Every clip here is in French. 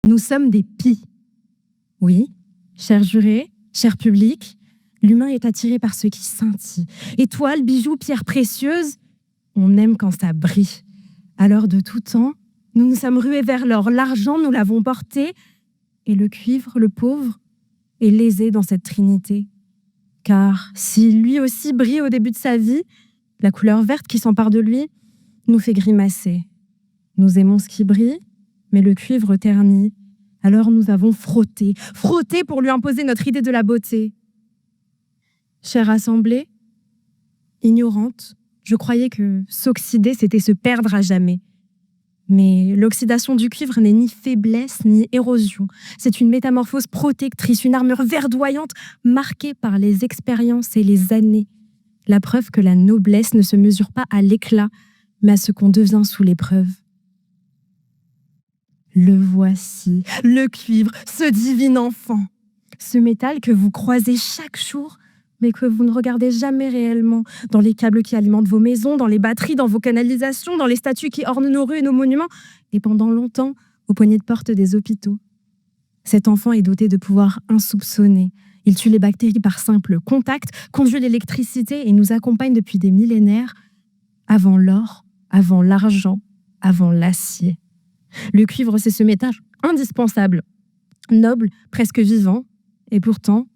Nous sommes des pies. Oui, chers jurés, cher public, l'humain est attiré par ce qui scintille. Étoiles, bijoux, pierres précieuses, on aime quand ça brille. Alors de tout temps, nous nous sommes rués vers l'or. L'argent, nous l'avons porté, et le cuivre, le pauvre, est lésé dans cette trinité. Car si lui aussi brille au début de sa vie, la couleur verte qui s'empare de lui nous fait grimacer. Nous aimons ce qui brille, mais le cuivre ternit. Alors nous avons frotté pour lui imposer notre idée de la beauté. Chère assemblée, ignorante, je croyais que s'oxyder, c'était se perdre à jamais. Mais l'oxydation du cuivre n'est ni faiblesse ni érosion. C'est une métamorphose protectrice, une armure verdoyante marquée par les expériences et les années. La preuve que la noblesse ne se mesure pas à l'éclat, mais à ce qu'on devient sous l'épreuve. Le voici, le cuivre, ce divin enfant. Ce métal que vous croisez chaque jour, mais que vous ne regardez jamais réellement, dans les câbles qui alimentent vos maisons, dans les batteries, dans vos canalisations, dans les statues qui ornent nos rues et nos monuments, et pendant longtemps, aux poignées de porte des hôpitaux. Cet enfant est doté de pouvoirs insoupçonnés. Il tue les bactéries par simple contact, conduit l'électricité et nous accompagne depuis des millénaires, avant l'or, avant l'argent, avant l'acier. Le cuivre, c'est ce métal indispensable, noble, presque vivant, et pourtant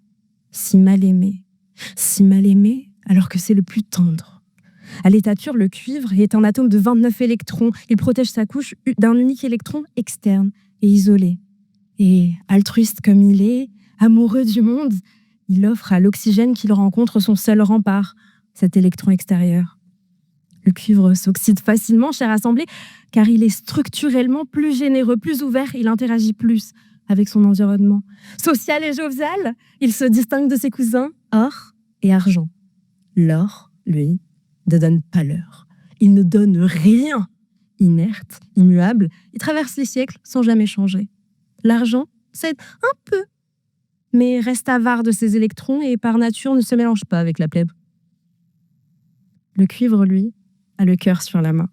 si mal aimé. Si mal aimé, alors que c'est le plus tendre. À l'étature, le cuivre est un atome de 29 électrons. Il protège sa couche d'un unique électron externe et isolé. Et altruiste comme il est, amoureux du monde, il offre à l'oxygène qu'il rencontre son seul rempart, cet électron extérieur. Le cuivre s'oxyde facilement, chère assemblée, car il est structurellement plus généreux, plus ouvert, il interagit plus avec son environnement. Social et jovial, il se distingue de ses cousins, or et argent. L'or, lui, ne donne pas l'heure. Il ne donne rien. Inerte, immuable, il traverse les siècles sans jamais changer. L'argent cède un peu, mais reste avare de ses électrons et par nature ne se mélange pas avec la plèbe. Le cuivre, lui, a le cœur sur la main.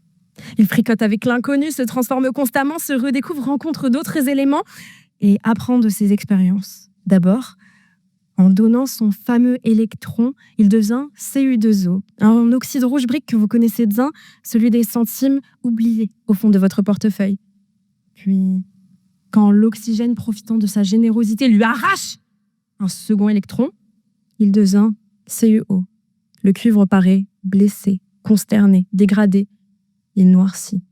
Il fricote avec l'inconnu, se transforme constamment, se redécouvre, rencontre d'autres éléments et apprend de ses expériences. D'abord, en donnant son fameux électron, il devient Cu2O, un oxyde rouge brique que vous connaissez bien, celui des centimes oubliés au fond de votre portefeuille. Puis, quand l'oxygène, profitant de sa générosité, lui arrache un second électron, il devient CuO. Le cuivre paraît blessé, consterné, dégradé. Il noircit.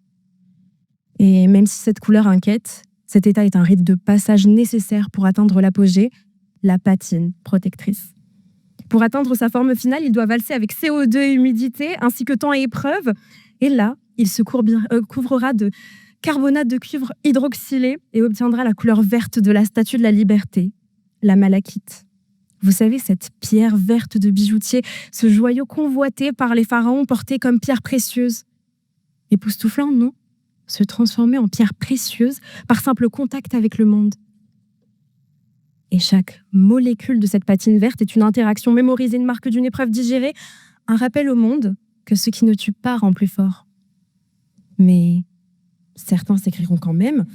Et même si cette couleur inquiète, cet état est un rite de passage nécessaire pour atteindre l'apogée, la patine protectrice. Pour atteindre sa forme finale, il doit valser avec CO2 et humidité, ainsi que temps et épreuve. Et là, il se couvrera de carbonate de cuivre hydroxylé et obtiendra la couleur verte de la statue de la liberté, la malachite. Vous savez, cette pierre verte de bijoutier, ce joyau convoité par les pharaons porté comme pierre précieuse. Époustouflant, non ? Se transformer en pierre précieuse par simple contact avec le monde. Et chaque molécule de cette patine verte est une interaction mémorisée, une marque d'une épreuve digérée, un rappel au monde que ce qui ne tue pas rend plus fort. Mais certains s'écrieront quand même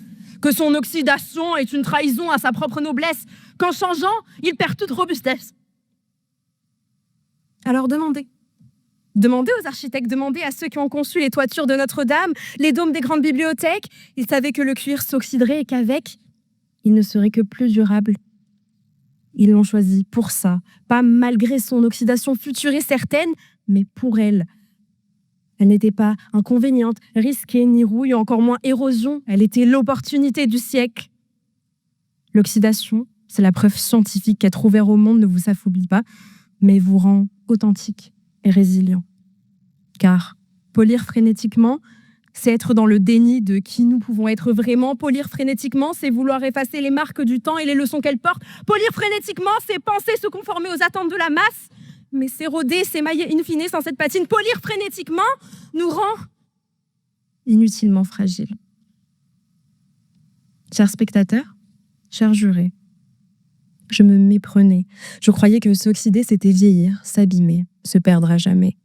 que son oxydation est une trahison à sa propre noblesse, qu'en changeant, il perd toute robustesse. Alors demandez. Demandez aux architectes, demandez à ceux qui ont conçu les toitures de Notre-Dame, les dômes des grandes bibliothèques. Ils savaient que le cuir s'oxyderait et qu'avec, il ne serait que plus durable. Ils l'ont choisi pour ça, pas malgré son oxydation future et certaine, mais pour elle. Elle n'était pas inconvéniente, risquée, ni rouille, encore moins érosion. Elle était l'opportunité du siècle. L'oxydation, c'est la preuve scientifique qu'être ouvert au monde ne vous affaiblit pas, mais vous rend authentique et résilient. Car polir frénétiquement, c'est être dans le déni de qui nous pouvons être vraiment. Polir frénétiquement, c'est vouloir effacer les marques du temps et les leçons qu'elle porte. Polir frénétiquement, c'est penser se conformer aux attentes de la masse, mais s'éroder, s'émailler in fine sans cette patine. Polir frénétiquement nous rend inutilement fragiles. Chers spectateurs, chers jurés, je me méprenais. Je croyais que s'oxyder, c'était vieillir, s'abîmer, se perdre à jamais.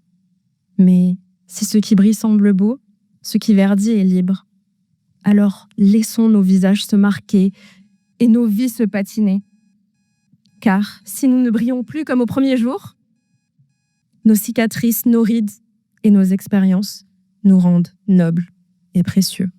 Mais si ce qui brille semble beau, ce qui verdit est libre. Alors laissons nos visages se marquer et nos vies se patiner. Car si nous ne brillons plus comme au premier jour, nos cicatrices, nos rides et nos expériences nous rendent nobles et précieux.